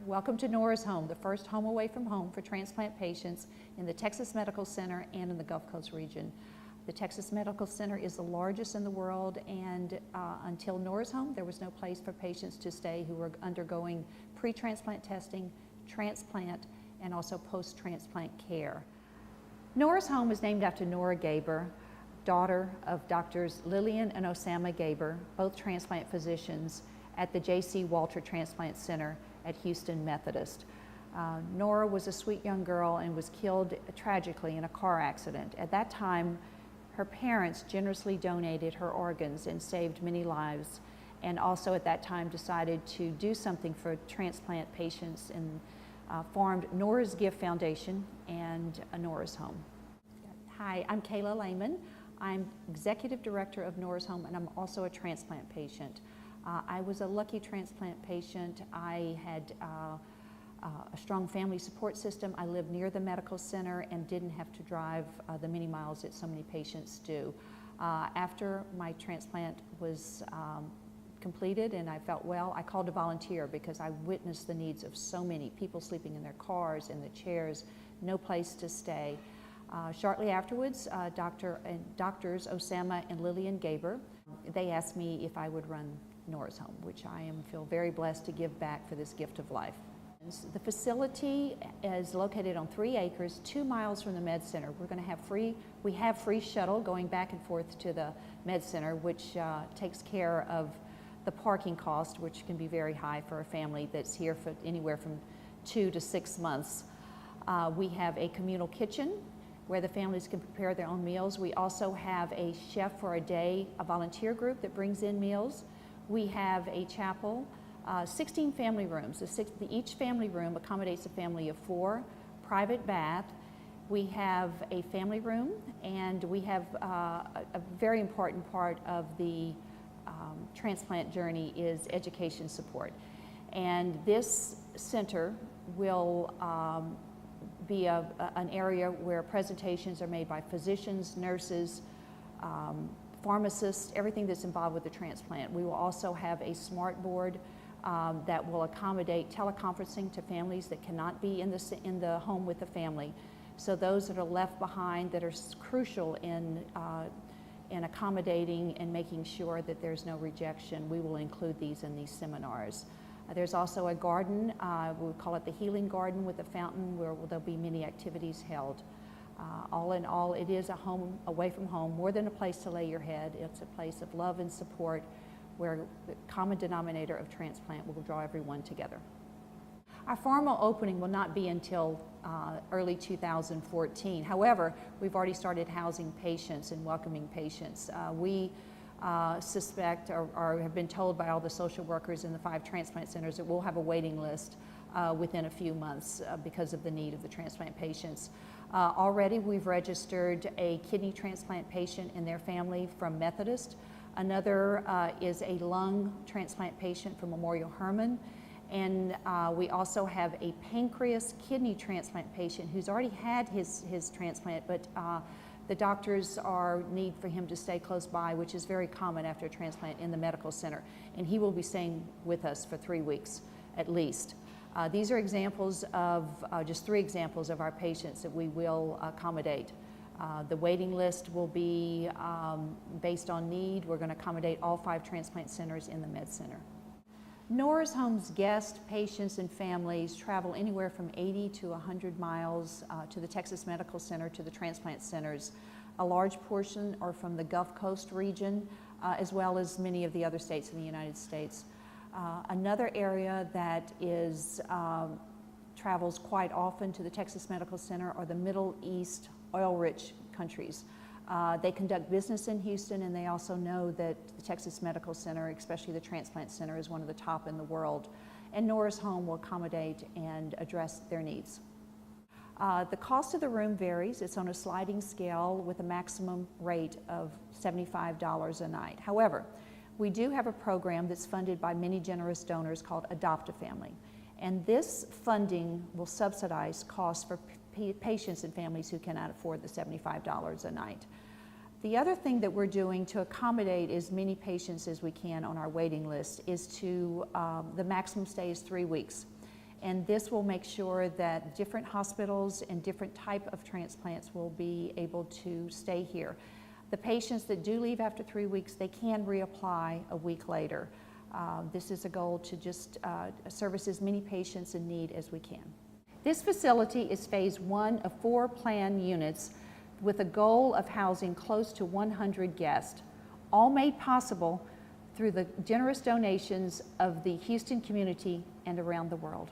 Welcome to Nora's Home, the first home away from home for transplant patients in the Texas Medical Center and in the Gulf Coast region. The Texas Medical Center is the largest in the world, and until Nora's Home, there was no place for patients to stay who were undergoing pre-transplant testing, transplant, and also post-transplant care. Nora's Home is named after Nora Gaber, daughter of Doctors Lillian and Osama Gaber, both transplant physicians at the J.C. Walter Transplant Center at Houston Methodist. Nora was a sweet young girl and was killed tragically in a car accident. At that time, her parents generously donated her organs and saved many lives, and also at that time decided to do something for transplant patients and formed Nora's Gift Foundation and Nora's Home. Hi, I'm Kayla Lehmann. I'm Executive Director of Nora's Home, and I'm also a transplant patient. I was a lucky transplant patient. I had a strong family support system. I lived near the medical center and didn't have to drive the many miles that so many patients do. After my transplant was completed and I felt well, I called to volunteer because I witnessed the needs of so many people sleeping in their cars, in the chairs, no place to stay. Shortly afterwards, Doctors Osama and Lillian Gaber, they asked me if I would run Nora's Home, which I feel very blessed to give back for this gift of life. The facility is located on 3 acres, 2 miles from the Med Center. We have free shuttle going back and forth to the Med Center, which takes care of the parking cost, which can be very high for a family that's here for anywhere from 2 to 6 months. We have a communal kitchen where the families can prepare their own meals. We also have a chef for a day, a volunteer group that brings in meals. We have a chapel, 16 family rooms. Each family room accommodates a family of 4, private bath. We have a family room, and we have a very important part of the transplant journey is education support. And this center will be an area where presentations are made by physicians, nurses, pharmacists, everything that's involved with the transplant. We will also have a smart board that will accommodate teleconferencing to families that cannot be in the home with the family. So those that are left behind that are crucial in accommodating and making sure that there's no rejection, we will include these in these seminars. There's also a garden, we call it the Healing Garden with a fountain, where there'll be many activities held. All in all, it is a home away from home, more than a place to lay your head. It's a place of love and support where the common denominator of transplant will draw everyone together. Our formal opening will not be until early 2014. However, we've already started housing patients and welcoming patients. We suspect or have been told by all the social workers in the 5 transplant centers that we'll have a waiting list within a few months because of the need of the transplant patients. Already we've registered a kidney transplant patient and their family from Methodist. Another is a lung transplant patient from Memorial Hermann. And we also have a pancreas kidney transplant patient who's already had his transplant, but the doctors need for him to stay close by, which is very common after a transplant in the medical center. And he will be staying with us for 3 weeks at least. These are examples of, just 3 examples of our patients that we will accommodate. The waiting list will be based on need. We're going to accommodate all 5 transplant centers in the Med Center. Nora's Home's guests, patients, and families travel anywhere from 80 to 100 miles to the Texas Medical Center, to the transplant centers. A large portion are from the Gulf Coast region, as well as many of the other states in the United States. Another area that travels quite often to the Texas Medical Center are the Middle East oil-rich countries. They conduct business in Houston, and they also know that the Texas Medical Center, especially the Transplant Center, is one of the top in the world. And Nora's Home will accommodate and address their needs. The cost of the room varies. It's on a sliding scale with a maximum rate of $75 a night. However, we do have a program that's funded by many generous donors called Adopt a Family. And this funding will subsidize costs for patients and families who cannot afford the $75 a night. The other thing that we're doing to accommodate as many patients as we can on our waiting list is the maximum stay is 3 weeks. And this will make sure that different hospitals and different type of transplants will be able to stay here. The patients that do leave after 3 weeks, they can reapply a week later. This is a goal to just service as many patients in need as we can. This facility is phase 1 of 4 planned units with a goal of housing close to 100 guests, all made possible through the generous donations of the Houston community and around the world.